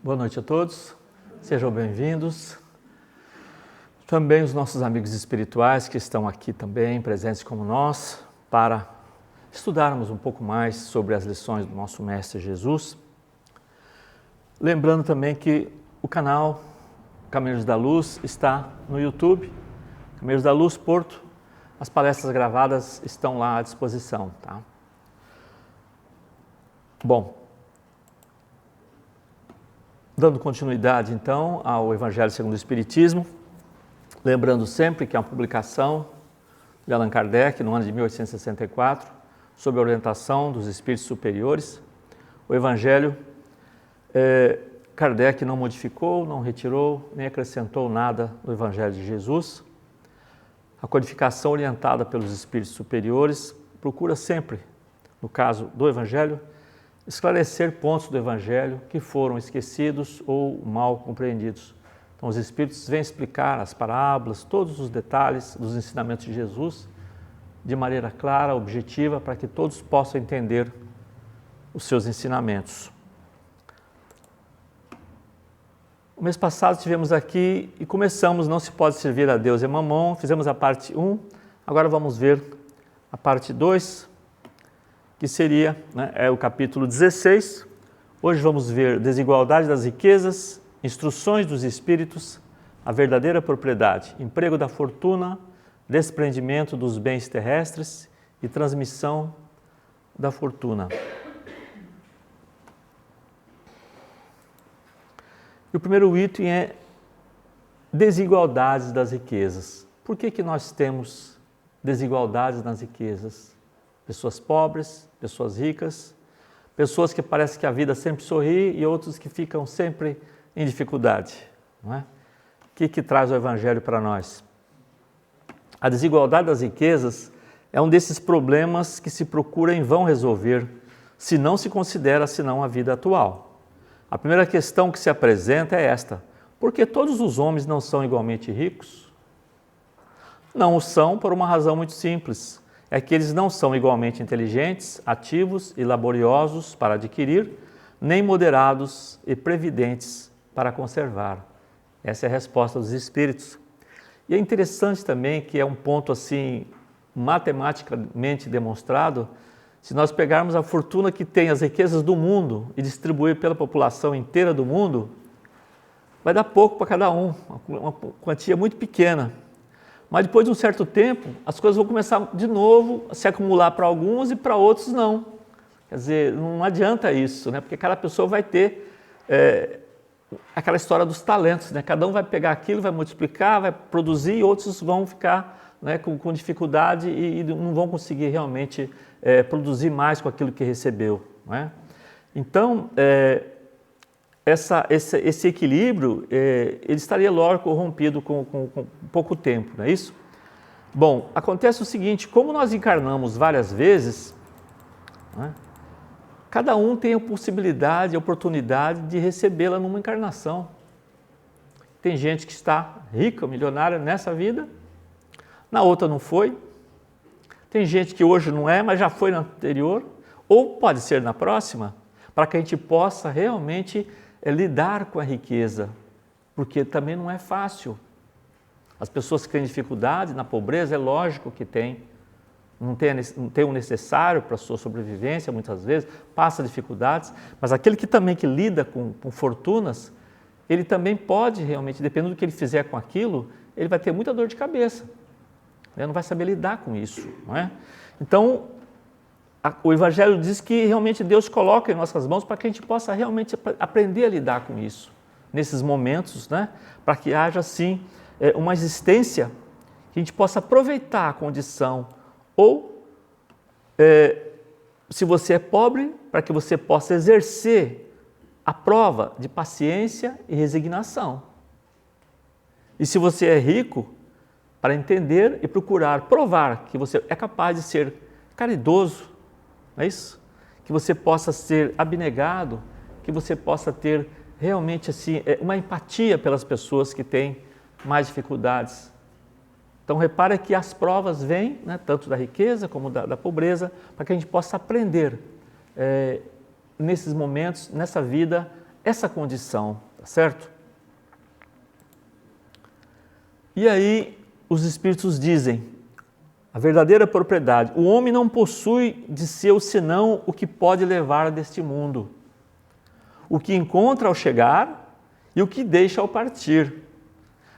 Boa noite a todos, sejam bem-vindos. Também os nossos amigos espirituais que estão aqui também, presentes como nós, para estudarmos um pouco mais sobre as lições do nosso Mestre Jesus. Lembrando também que o canal Caminhos da Luz está no YouTube, Caminhos da Luz Porto. As palestras gravadas estão lá à disposição, tá? Bom, dando continuidade então ao Evangelho segundo o Espiritismo, lembrando sempre que é uma publicação de Allan Kardec no ano de 1864, sob a orientação dos Espíritos Superiores. O Evangelho, Kardec não modificou, não retirou, nem acrescentou nada do Evangelho de Jesus. A codificação orientada pelos Espíritos Superiores procura sempre, no caso do Evangelho, esclarecer pontos do Evangelho que foram esquecidos ou mal compreendidos. Então, os Espíritos vêm explicar as parábolas, todos os detalhes dos ensinamentos de Jesus, de maneira clara, objetiva, para que todos possam entender os seus ensinamentos. O mês passado estivemos aqui e começamos Não se pode servir a Deus e Mamon, fizemos a parte 1, agora vamos ver a parte 2, que seria o capítulo 16. Hoje vamos ver desigualdade das riquezas, instruções dos espíritos, a verdadeira propriedade, emprego da fortuna, desprendimento dos bens terrestres e transmissão da fortuna. E o primeiro item é desigualdades das riquezas. Por que nós temos desigualdades nas riquezas? Pessoas pobres, pessoas ricas, pessoas que parece que a vida sempre sorri e outros que ficam sempre em dificuldade, não é? O que traz o Evangelho para nós? A desigualdade das riquezas é um desses problemas que se procura em vão resolver, se não se considera senão a vida atual. A primeira questão que se apresenta é esta: por que todos os homens não são igualmente ricos? Não o são por uma razão muito simples. É que eles não são igualmente inteligentes, ativos e laboriosos para adquirir, nem moderados e previdentes para conservar. Essa é a resposta dos Espíritos. E é interessante também que é um ponto assim, matematicamente demonstrado, se nós pegarmos a fortuna que tem as riquezas do mundo e distribuir pela população inteira do mundo, vai dar pouco para cada um, uma quantia muito pequena. Mas depois de um certo tempo, as coisas vão começar de novo a se acumular para alguns e para outros não. Quer dizer, não adianta isso, né? Porque cada pessoa vai ter aquela história dos talentos, né? Cada um vai pegar aquilo, vai multiplicar, vai produzir e outros vão ficar, né, com dificuldade e não vão conseguir realmente produzir mais com aquilo que recebeu, não é? Então, esse equilíbrio, ele estaria logo corrompido com pouco tempo, não é isso? Bom, acontece o seguinte: como nós encarnamos várias vezes, né, cada um tem a possibilidade, a oportunidade de recebê-la numa encarnação. Tem gente que está rica, milionária nessa vida, na outra não foi. Tem gente que hoje não é, mas já foi na anterior, ou pode ser na próxima, para que a gente possa realmente lidar com a riqueza, porque também não é fácil. As pessoas que têm dificuldade na pobreza, é lógico que não tem o necessário para a sua sobrevivência, muitas vezes, passa dificuldades, mas aquele que também lida com fortunas, ele também pode realmente, dependendo do que ele fizer com aquilo, ele vai ter muita dor de cabeça, ele não vai saber lidar com isso, não é? Então, o Evangelho diz que realmente Deus coloca em nossas mãos para que a gente possa realmente aprender a lidar com isso, nesses momentos, né? Para que haja, assim, uma existência que a gente possa aproveitar a condição, ou, se você é pobre, para que você possa exercer a prova de paciência e resignação. E se você é rico, para entender e procurar provar que você é capaz de ser caridoso, não é isso? Que você possa ser abnegado, que você possa ter realmente assim, uma empatia pelas pessoas que têm mais dificuldades. Então repara que as provas vêm, né, tanto da riqueza como da pobreza, para que a gente possa aprender nesses momentos, nessa vida, essa condição, tá certo? E aí os Espíritos dizem, a verdadeira propriedade, o homem não possui de seu senão o que pode levar deste mundo, o que encontra ao chegar e o que deixa ao partir.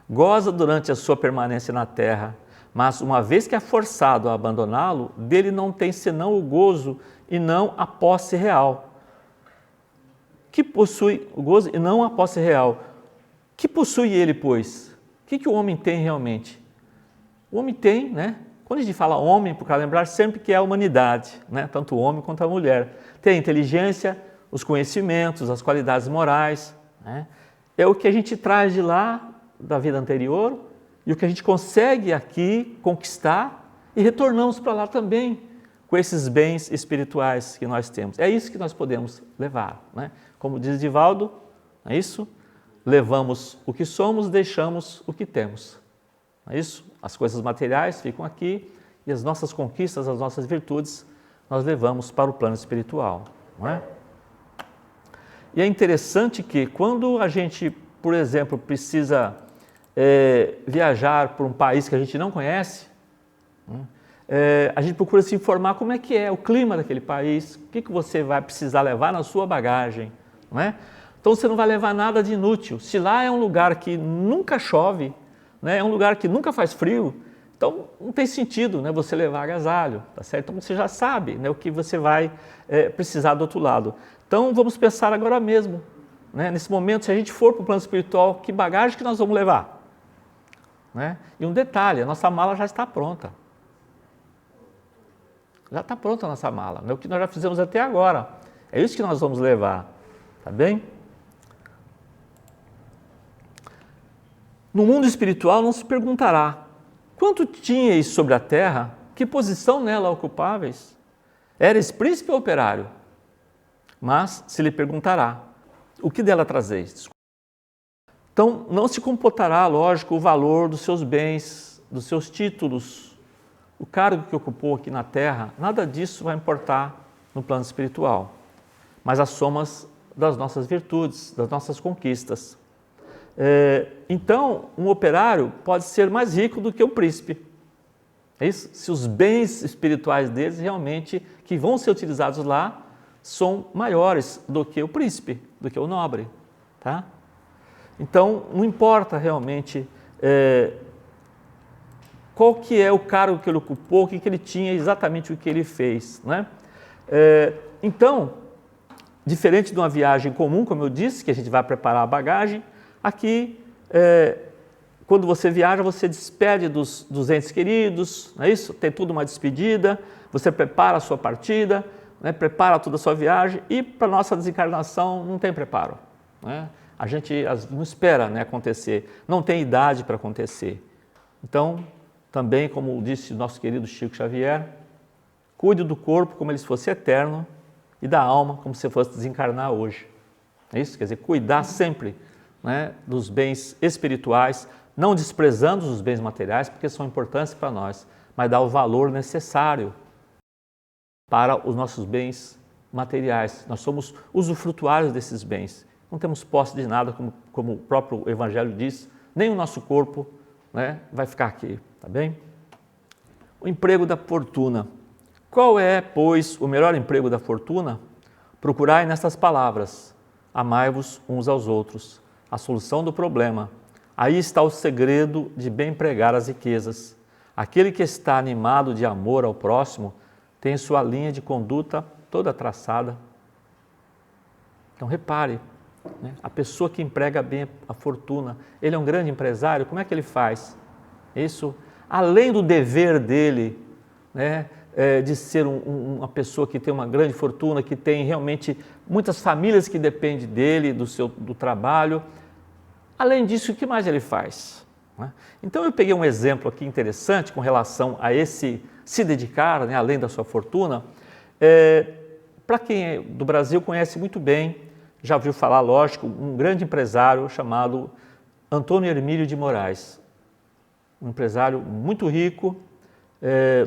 Goza durante a sua permanência na terra, mas uma vez que é forçado a abandoná-lo, dele não tem senão o gozo e não a posse real. Que possui o gozo e não a posse real. Que possui ele, pois? O que o homem tem realmente? O homem tem, né? Quando a gente fala homem, para lembrar sempre que é a humanidade, né? Tanto o homem quanto a mulher. Tem a inteligência, os conhecimentos, as qualidades morais, né? É o que a gente traz de lá, da vida anterior, e o que a gente consegue aqui conquistar e retornamos para lá também com esses bens espirituais que nós temos. É isso que nós podemos levar, né? Como diz Divaldo, é isso? Levamos o que somos, deixamos o que temos. É isso? As coisas materiais ficam aqui e as nossas conquistas, as nossas virtudes, nós levamos para o plano espiritual, não é? E é interessante que quando a gente, por exemplo, precisa viajar para um país que a gente não conhece, a gente procura se informar como é que é o clima daquele país, o que você vai precisar levar na sua bagagem, não é? Então você não vai levar nada de inútil. Se lá é um lugar que nunca chove, né, é um lugar que nunca faz frio, então não tem sentido, né, você levar agasalho, tá certo? Então você já sabe, né, o que você vai precisar do outro lado. Então vamos pensar agora mesmo, né, nesse momento, se a gente for para o plano espiritual, que bagagem que nós vamos levar? Né? E um detalhe, a nossa mala já está pronta. Já está pronta a nossa mala, né? O que nós já fizemos até agora. É isso que nós vamos levar, tá bem? No mundo espiritual não se perguntará quanto tinhais sobre a terra, que posição nela ocupáveis? Eres príncipe ou operário? Mas se lhe perguntará, o que dela trazeis? Então, não se computará, lógico, o valor dos seus bens, dos seus títulos, o cargo que ocupou aqui na Terra, nada disso vai importar no plano espiritual, mas as somas das nossas virtudes, das nossas conquistas. Então, um operário pode ser mais rico do que um príncipe. É isso? Se os bens espirituais deles realmente, que vão ser utilizados lá, são maiores do que o príncipe, do que o nobre, tá? Então, não importa realmente qual que é o cargo que ele ocupou, o que ele tinha, exatamente o que ele fez, né? Então, diferente de uma viagem comum, como eu disse, que a gente vai preparar a bagagem, aqui, quando você viaja, você despede dos entes queridos, não é isso? Tem tudo uma despedida, você prepara a sua partida, né? Prepara toda a sua viagem e para a nossa desencarnação não tem preparo, né? A gente não espera, né, acontecer, não tem idade para acontecer. Então, também, como disse o nosso querido Chico Xavier, cuide do corpo como ele fosse eterno e da alma como se fosse desencarnar hoje. É isso? Quer dizer, cuidar sempre, né, dos bens espirituais, não desprezando os bens materiais, porque são importantes para nós, mas dar o valor necessário para os nossos bens materiais. Nós somos usufrutuários desses bens. Não temos posse de nada, como o próprio Evangelho diz, nem o nosso corpo, né, vai ficar aqui, tá bem? O emprego da fortuna. Qual é, pois, o melhor emprego da fortuna? Procurai nestas palavras, amai-vos uns aos outros, a solução do problema. Aí está o segredo de bem empregar as riquezas. Aquele que está animado de amor ao próximo tem sua linha de conduta toda traçada. Então repare, né? A pessoa que emprega bem a fortuna, ele é um grande empresário, como é que ele faz? Isso, além do dever dele, né, de ser uma pessoa que tem uma grande fortuna, que tem realmente muitas famílias que dependem dele, do trabalho, além disso, o que mais ele faz? Né? Então eu peguei um exemplo aqui interessante com relação a esse se dedicar, né, além da sua fortuna. Para quem é do Brasil conhece muito bem, já ouviu falar, lógico, um grande empresário chamado Antônio Hermílio de Moraes. Um empresário muito rico,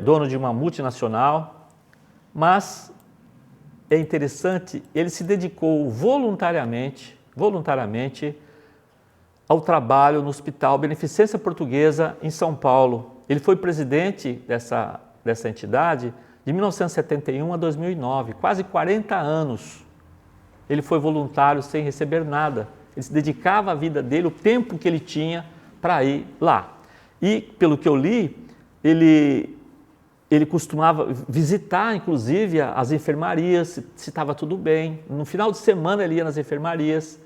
dono de uma multinacional, mas é interessante, ele se dedicou voluntariamente voluntariamente ao trabalho no Hospital Beneficência Portuguesa em São Paulo. Ele foi presidente dessa entidade de 1971 a 2009, quase 40 anos. Ele foi voluntário sem receber nada. Ele se dedicava a vida dele, o tempo que ele tinha para ir lá. E, pelo que eu li, ele costumava visitar, inclusive, as enfermarias, se estava tudo bem. No final de semana ele ia nas enfermarias,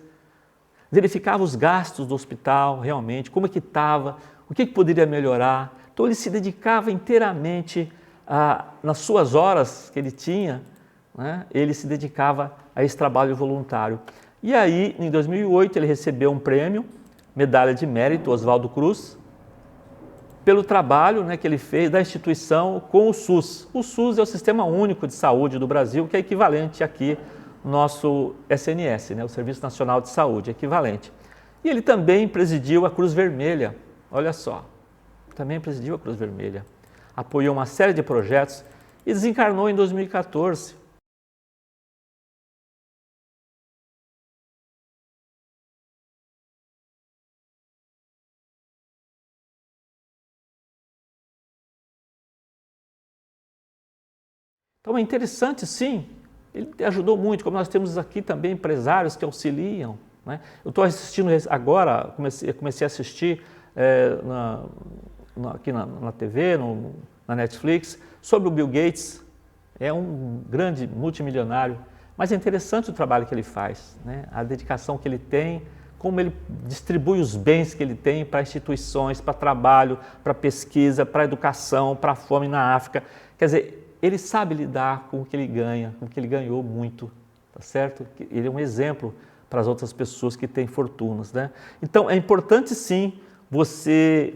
verificava os gastos do hospital, realmente, como é que estava, o que poderia melhorar. Então ele se dedicava inteiramente, nas suas horas que ele tinha, né, ele se dedicava a esse trabalho voluntário. E aí, em 2008, ele recebeu um prêmio, medalha de mérito, Oswaldo Cruz, pelo trabalho, né, que ele fez da instituição com o SUS. O SUS é o Sistema Único de Saúde do Brasil, que é equivalente aqui ao nosso SNS, né, o Serviço Nacional de Saúde, equivalente. E ele também presidiu a Cruz Vermelha, olha só, também presidiu a Cruz Vermelha. Apoiou uma série de projetos e desencarnou em 2014. Então é interessante, sim, ele ajudou muito, como nós temos aqui também empresários que auxiliam, né? Eu estou assistindo agora, comecei a assistir aqui na TV, na Netflix, sobre o Bill Gates. É um grande multimilionário, mas é interessante o trabalho que ele faz, né? A dedicação que ele tem, como ele distribui os bens que ele tem para instituições, para trabalho, para pesquisa, para educação, para a fome na África. Quer dizer, ele sabe lidar com o que ele ganha, com o que ele ganhou muito, tá certo? Ele é um exemplo para as outras pessoas que têm fortunas, né? Então, é importante sim você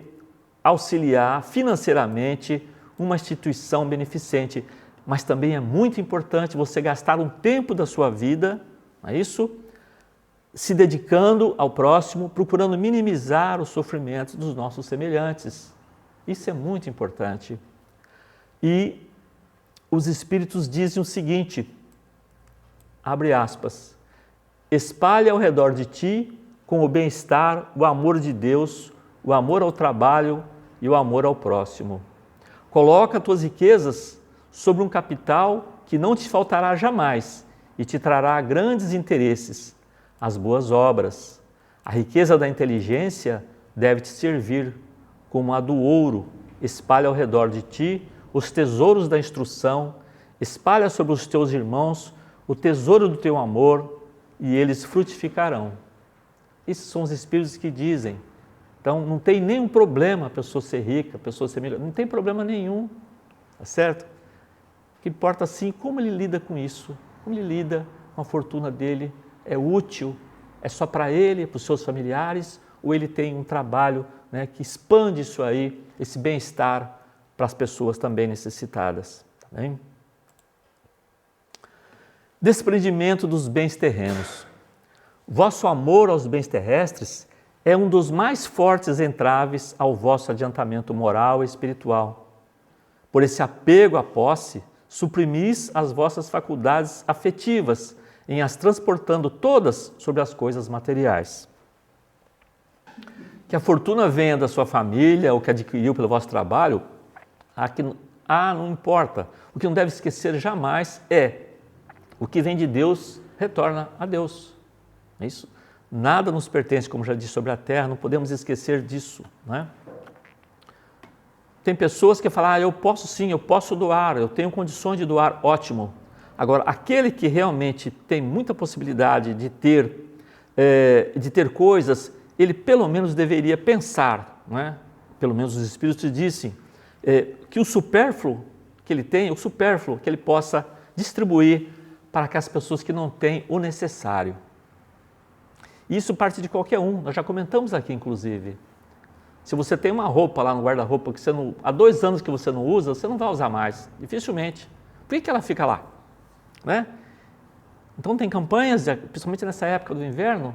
auxiliar financeiramente uma instituição beneficente, mas também é muito importante você gastar um tempo da sua vida, não é isso? Se dedicando ao próximo, procurando minimizar os sofrimentos dos nossos semelhantes. Isso é muito importante. E os Espíritos dizem o seguinte, abre aspas, espalha ao redor de ti, com o bem-estar, o amor de Deus, o amor ao trabalho e o amor ao próximo. Coloca tuas riquezas sobre um capital que não te faltará jamais e te trará grandes interesses, as boas obras. A riqueza da inteligência deve te servir como a do ouro, espalha ao redor de ti os tesouros da instrução, espalha sobre os teus irmãos o tesouro do teu amor e eles frutificarão. Esses são os Espíritos que dizem. Então, não tem nenhum problema a pessoa ser rica, a pessoa ser melhor, não tem problema nenhum, tá certo? O que importa sim como ele lida com isso, como ele lida com a fortuna dele, é útil, é só para ele, para os seus familiares, ou ele tem um trabalho, né, que expande isso aí, esse bem-estar, para as pessoas também necessitadas. Tá bem? Desprendimento dos bens terrenos. Vosso amor aos bens terrestres é um dos mais fortes entraves ao vosso adiantamento moral e espiritual. Por esse apego à posse, suprimis as vossas faculdades afetivas, em as transportando todas sobre as coisas materiais. Que a fortuna venha da sua família ou que adquiriu pelo vosso trabalho, não importa. O que não deve esquecer jamais é o que vem de Deus retorna a Deus. É isso? Nada nos pertence, como já disse, sobre a terra, não podemos esquecer disso, né? Tem pessoas que falam, eu posso sim, eu posso doar, eu tenho condições de doar, ótimo. Agora, aquele que realmente tem muita possibilidade de ter coisas, ele pelo menos deveria pensar, não é? Pelo menos os Espíritos dizem, que o supérfluo que ele tem, o supérfluo que ele possa distribuir para aquelas pessoas que não têm o necessário. Isso parte de qualquer um, nós já comentamos aqui inclusive. Se você tem uma roupa lá no guarda-roupa que há 2 anos que você não usa, você não vai usar mais, dificilmente. Por que ela fica lá? Né? Então tem campanhas, principalmente nessa época do inverno,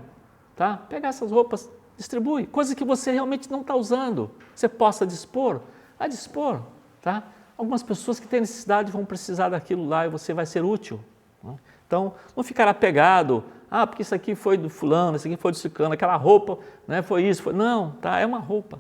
tá? Pegar essas roupas, distribui, coisas que você realmente não está usando, você possa dispor, a dispor, tá? Algumas pessoas que têm necessidade vão precisar daquilo lá e você vai ser útil. Né? Então, não ficar apegado, porque isso aqui foi do fulano, isso aqui foi do ciclano, aquela roupa, né, foi isso, foi... Não, tá, é uma roupa,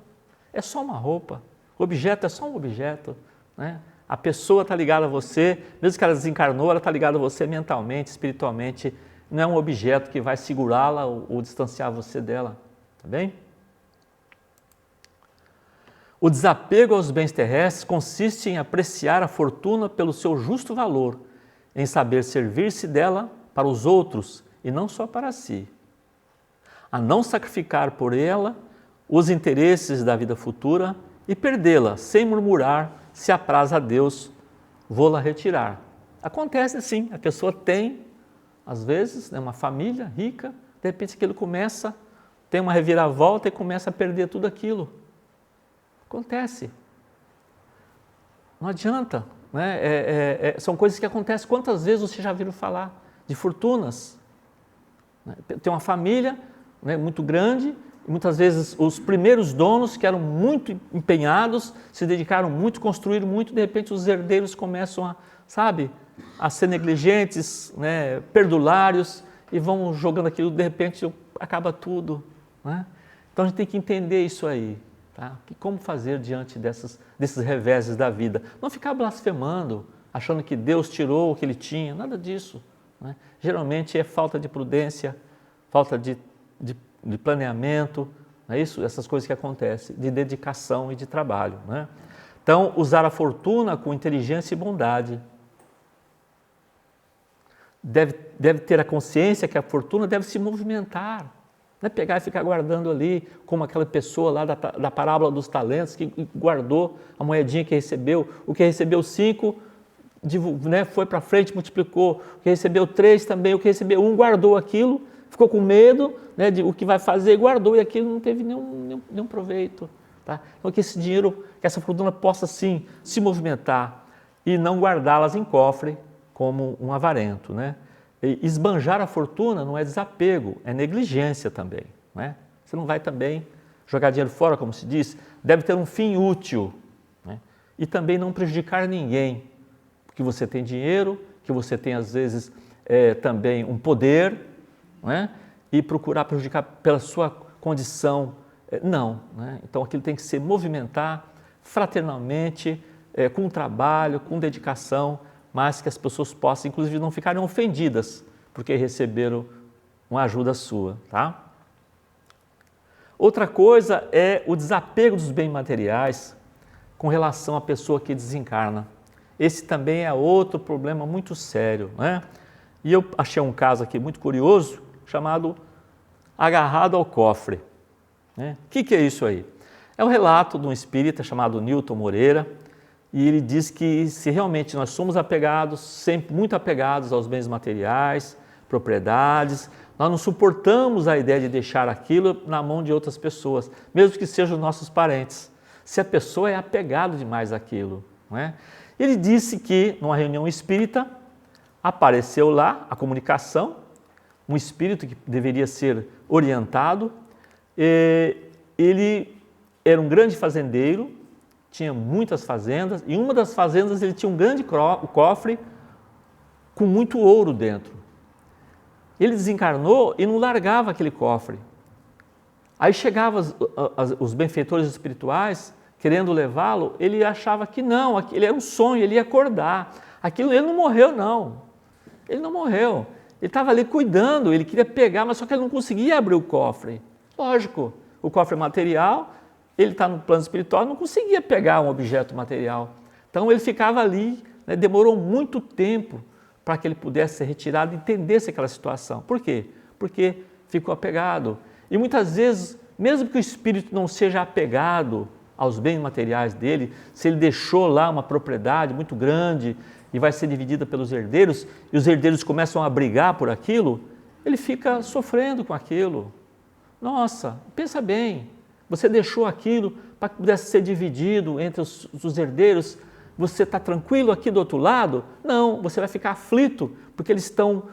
é só uma roupa, o objeto é só um objeto, né? A pessoa está ligada a você, mesmo que ela desencarnou, ela está ligada a você mentalmente, espiritualmente, não é um objeto que vai segurá-la ou distanciar você dela, tá bem? O desapego aos bens terrestres consiste em apreciar a fortuna pelo seu justo valor, em saber servir-se dela para os outros e não só para si. A não sacrificar por ela os interesses da vida futura e perdê-la sem murmurar, se apraz a Deus, vou-la retirar. Acontece sim, a pessoa tem, às vezes, uma família rica, de repente aquilo começa, tem uma reviravolta e começa a perder tudo aquilo. Acontece. Não adianta, né? São coisas que acontecem. Quantas vezes você já viu falar de fortunas? Tem uma família, né, muito grande, e muitas vezes os primeiros donos, que eram muito empenhados, se dedicaram muito, construíram muito, de repente os herdeiros começam a ser negligentes, né, perdulários, e vão jogando aquilo, de repente acaba tudo, né? Então a gente tem que entender isso aí. Tá? Como fazer diante desses reveses da vida? Não ficar blasfemando, achando que Deus tirou o que ele tinha, nada disso, né? Geralmente é falta de prudência, falta de planeamento, não é isso? Essas coisas que acontecem, de dedicação e de trabalho, né? Então, usar a fortuna com inteligência e bondade. Deve ter a consciência que a fortuna deve se movimentar. Não é pegar e ficar guardando ali, como aquela pessoa lá da parábola dos talentos, que guardou a moedinha que recebeu, o que recebeu 5, né, foi para frente, multiplicou, o que recebeu 3 também, o que recebeu 1 guardou aquilo, ficou com medo, né, de o que vai fazer, guardou e aquilo não teve nenhum proveito. Tá? Então que esse dinheiro, que essa fortuna possa sim se movimentar e não guardá-las em cofre como um avarento, né? Esbanjar a fortuna não é desapego, é negligência também, né? Você não vai também jogar dinheiro fora, como se diz, deve ter um fim útil, né? E também não prejudicar ninguém, porque você tem dinheiro, que você tem às vezes também um poder, né? E procurar prejudicar pela sua condição, não, né? Então aquilo tem que se movimentar fraternalmente, com trabalho, com dedicação, mas que as pessoas possam, inclusive, não ficarem ofendidas porque receberam uma ajuda sua, tá? Outra coisa é o desapego dos bens materiais com relação à pessoa que desencarna. Esse também é outro problema muito sério, né? E eu achei um caso aqui muito curioso, chamado agarrado ao cofre, né? O que é isso aí? É um relato de um espírita chamado Newton Moreira, e ele diz que se realmente nós somos apegados, sempre muito apegados aos bens materiais, propriedades, nós não suportamos a ideia de deixar aquilo na mão de outras pessoas, mesmo que sejam nossos parentes, se a pessoa é apegada demais àquilo, não é? Ele disse que, numa reunião espírita, apareceu lá a comunicação, um espírito que deveria ser orientado, ele era um grande fazendeiro, tinha muitas fazendas, e em uma das fazendas ele tinha um grande cofre com muito ouro dentro. Ele desencarnou e não largava aquele cofre. Aí chegavam os benfeitores espirituais querendo levá-lo, ele achava que não, ele era um sonho, ele ia acordar. Aquilo, ele não morreu não, ele não morreu. Ele estava ali cuidando, ele queria pegar, mas só que ele não conseguia abrir o cofre. Lógico, o cofre é material, ele está no plano espiritual, não conseguia pegar um objeto material. Então ele ficava ali, né, demorou muito tempo para que ele pudesse ser retirado e entendesse aquela situação. Por quê? Porque ficou apegado. E muitas vezes, mesmo que o espírito não seja apegado aos bens materiais dele, se ele deixou lá uma propriedade muito grande e vai ser dividida pelos herdeiros, e os herdeiros começam a brigar por aquilo, ele fica sofrendo com aquilo. Nossa, pensa bem, você deixou aquilo para que pudesse ser dividido entre os herdeiros, você está tranquilo aqui do outro lado? Não, você vai ficar aflito, porque eles estão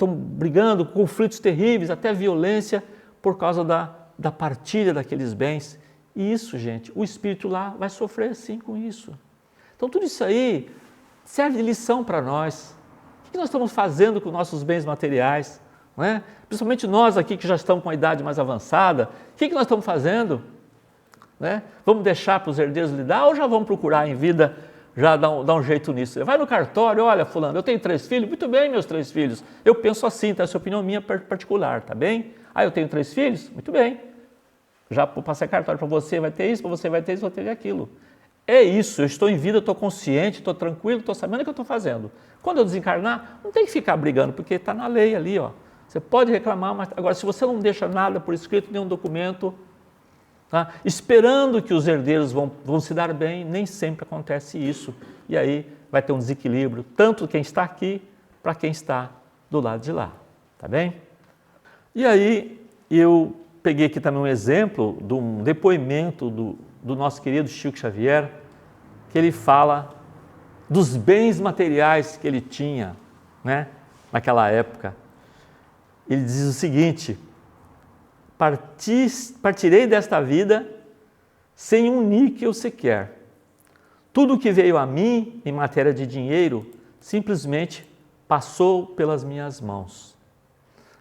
brigando, conflitos terríveis, até violência, por causa da partilha daqueles bens. E isso, gente, o espírito lá vai sofrer sim com isso. Então tudo isso aí serve de lição para nós, O que nós estamos fazendo com nossos bens materiais? Não é? Principalmente nós aqui que já estamos com a idade mais avançada, o que nós estamos fazendo? Né? Vamos deixar para os herdeiros lidar ou já vamos procurar em vida já dar um jeito nisso? Vai no cartório, olha fulano, eu tenho 3 filhos, muito bem meus 3 filhos, eu penso assim, tá? Essa é a opinião minha particular, tá bem? Eu tenho 3 filhos, muito bem, já passei cartório para você, vai ter isso, para você vai ter isso, vai ter aquilo. É isso, eu estou em vida, estou consciente, estou tranquilo, estou sabendo o que eu estou fazendo. Quando eu desencarnar, não tem que ficar brigando, porque está na lei ali, ó. Você pode reclamar, mas agora se você não deixa nada por escrito, nenhum documento, tá? Esperando que os herdeiros vão se dar bem, nem sempre acontece isso. E aí vai ter um desequilíbrio, tanto quem está aqui para quem está do lado de lá, tá bem? E aí eu peguei aqui também um exemplo de um depoimento do nosso querido Chico Xavier, que ele fala dos bens materiais que ele tinha, né, naquela época. Ele diz o seguinte: partirei desta vida sem um níquel sequer. Tudo o que veio a mim em matéria de dinheiro simplesmente passou pelas minhas mãos.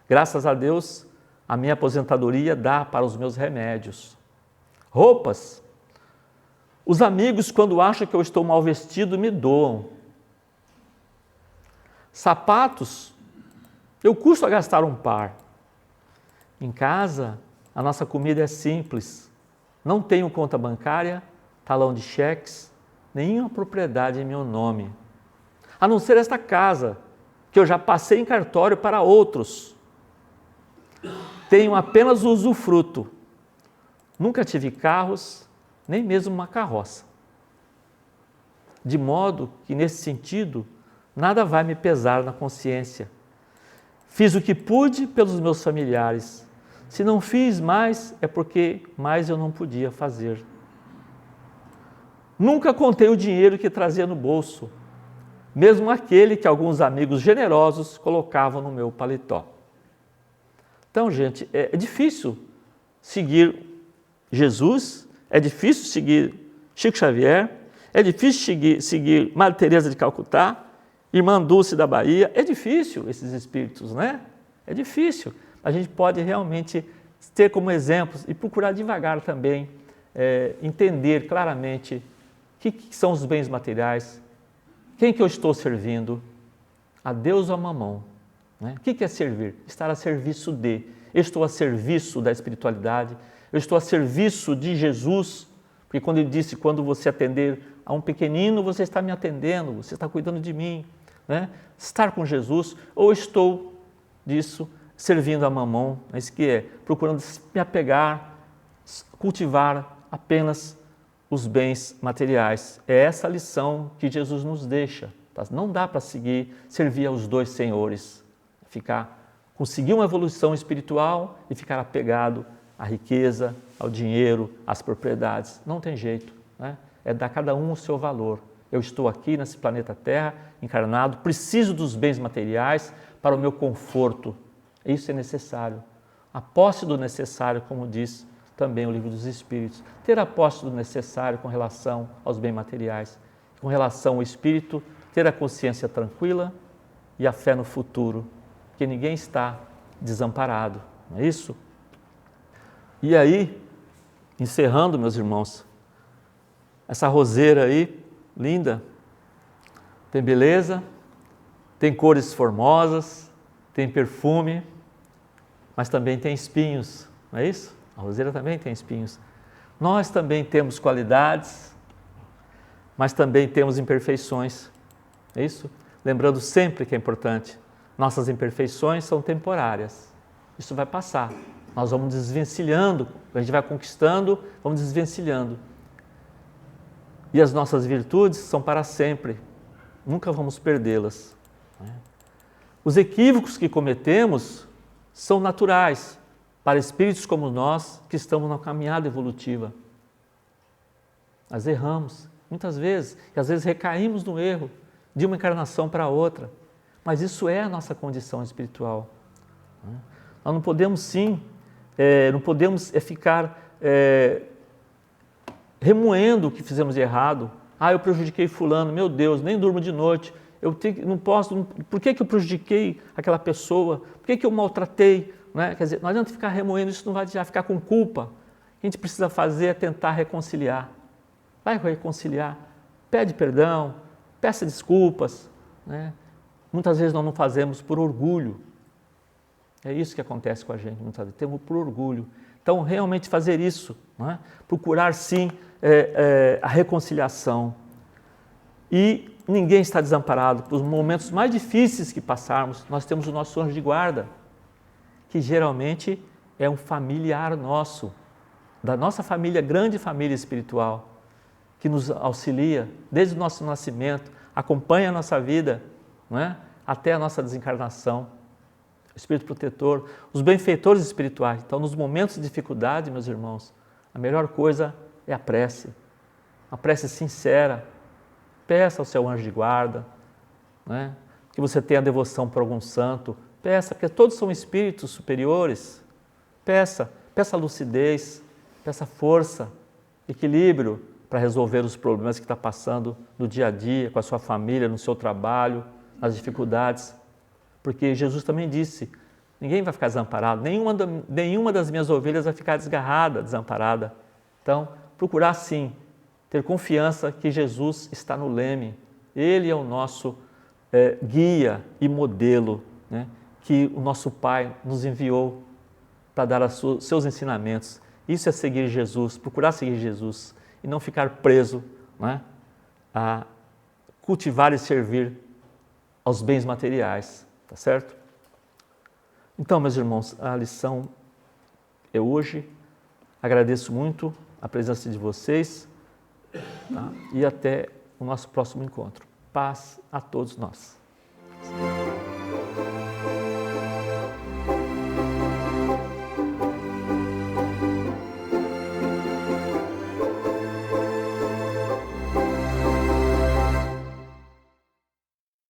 Graças a Deus, a minha aposentadoria dá para os meus remédios. Roupas. Os amigos, quando acham que eu estou mal vestido, me doam. Sapatos. Eu custo a gastar um par. Em casa, a nossa comida é simples. Não tenho conta bancária, talão de cheques, nenhuma propriedade em meu nome. A não ser esta casa, que eu já passei em cartório para outros. Tenho apenas o usufruto. Nunca tive carros, nem mesmo uma carroça. De modo que, nesse sentido, nada vai me pesar na consciência. Fiz o que pude pelos meus familiares. Se não fiz mais, é porque mais eu não podia fazer. Nunca contei o dinheiro que trazia no bolso, mesmo aquele que alguns amigos generosos colocavam no meu paletó. Então, gente, é difícil seguir Jesus, é difícil seguir Chico Xavier, é difícil seguir Madre Teresa de Calcutá, Irmã Dulce da Bahia. É difícil esses espíritos, né? É difícil. A gente pode realmente ter como exemplos e procurar devagar também entender claramente o que são os bens materiais, quem que eu estou servindo, a Deus ou a Mamão. Né? O que é servir? Estar a serviço de. Eu estou a serviço da espiritualidade, eu estou a serviço de Jesus, porque quando ele disse, quando você atender a um pequenino, você está me atendendo, você está cuidando de mim. Né? Estar com Jesus, ou estou disso servindo a Mamão, isso que é, procurando me apegar, cultivar apenas os bens materiais. É essa a lição que Jesus nos deixa. Tá? Não dá para servir aos dois senhores, conseguir uma evolução espiritual e ficar apegado à riqueza, ao dinheiro, às propriedades. Não tem jeito, né? É dar a cada um o seu valor. Eu estou aqui nesse planeta Terra, encarnado, preciso dos bens materiais para o meu conforto. Isso é necessário. A posse do necessário, como diz também o Livro dos Espíritos. Ter a posse do necessário com relação aos bens materiais. Com relação ao espírito, ter a consciência tranquila e a fé no futuro. Porque ninguém está desamparado, não é isso? E aí, encerrando, meus irmãos, essa roseira aí, linda, tem beleza, tem cores formosas, tem perfume, mas também tem espinhos, não é isso? A roseira também tem espinhos. Nós também temos qualidades, mas também temos imperfeições, é isso? Lembrando sempre que é importante, nossas imperfeições são temporárias, isso vai passar. Nós vamos desvencilhando, a gente vai conquistando, vamos desvencilhando. E as nossas virtudes são para sempre, nunca vamos perdê-las. Os equívocos que cometemos são naturais para espíritos como nós que estamos na caminhada evolutiva. Nós erramos muitas vezes, e às vezes recaímos no erro de uma encarnação para outra, mas isso é a nossa condição espiritual. Nós não podemos ficar remoendo o que fizemos de errado. Eu prejudiquei fulano, meu Deus, nem durmo de noite, não posso, por que eu prejudiquei aquela pessoa? Por que eu maltratei? Né? Quer dizer, não adianta ficar remoendo, isso não vai adiantar, ficar com culpa. O que a gente precisa fazer é tentar reconciliar. Vai reconciliar, pede perdão, peça desculpas. Né? Muitas vezes nós não fazemos por orgulho. É isso que acontece com a gente, muitas vezes, temos por orgulho. Então, realmente fazer isso, né? Procurar sim a reconciliação. E ninguém está desamparado. Para os momentos mais difíceis que passarmos, nós temos o nosso anjo de guarda, que geralmente é um familiar nosso, da nossa família, grande família espiritual, que nos auxilia desde o nosso nascimento, acompanha a nossa vida, não é? Até a nossa desencarnação. O Espírito protetor, os benfeitores espirituais. Então, nos momentos de dificuldade, meus irmãos, a melhor coisa é a prece sincera. Peça ao seu anjo de guarda, né? Que você tenha devoção por algum santo. Peça, porque todos são espíritos superiores. Peça lucidez, peça força, equilíbrio para resolver os problemas que está passando no dia a dia, com a sua família, no seu trabalho, nas dificuldades. Porque Jesus também disse, ninguém vai ficar desamparado, nenhuma das minhas ovelhas vai ficar desgarrada, desamparada. Então, procurar sim, ter confiança que Jesus está no leme. Ele é o nosso guia e modelo, né, que o nosso Pai nos enviou para dar seus ensinamentos. Isso é seguir Jesus, procurar seguir Jesus e não ficar preso, né, a cultivar e servir aos bens materiais. Tá certo? Então, meus irmãos, a lição é hoje. Agradeço muito a presença de vocês, tá? E até o nosso próximo encontro. Paz a todos nós.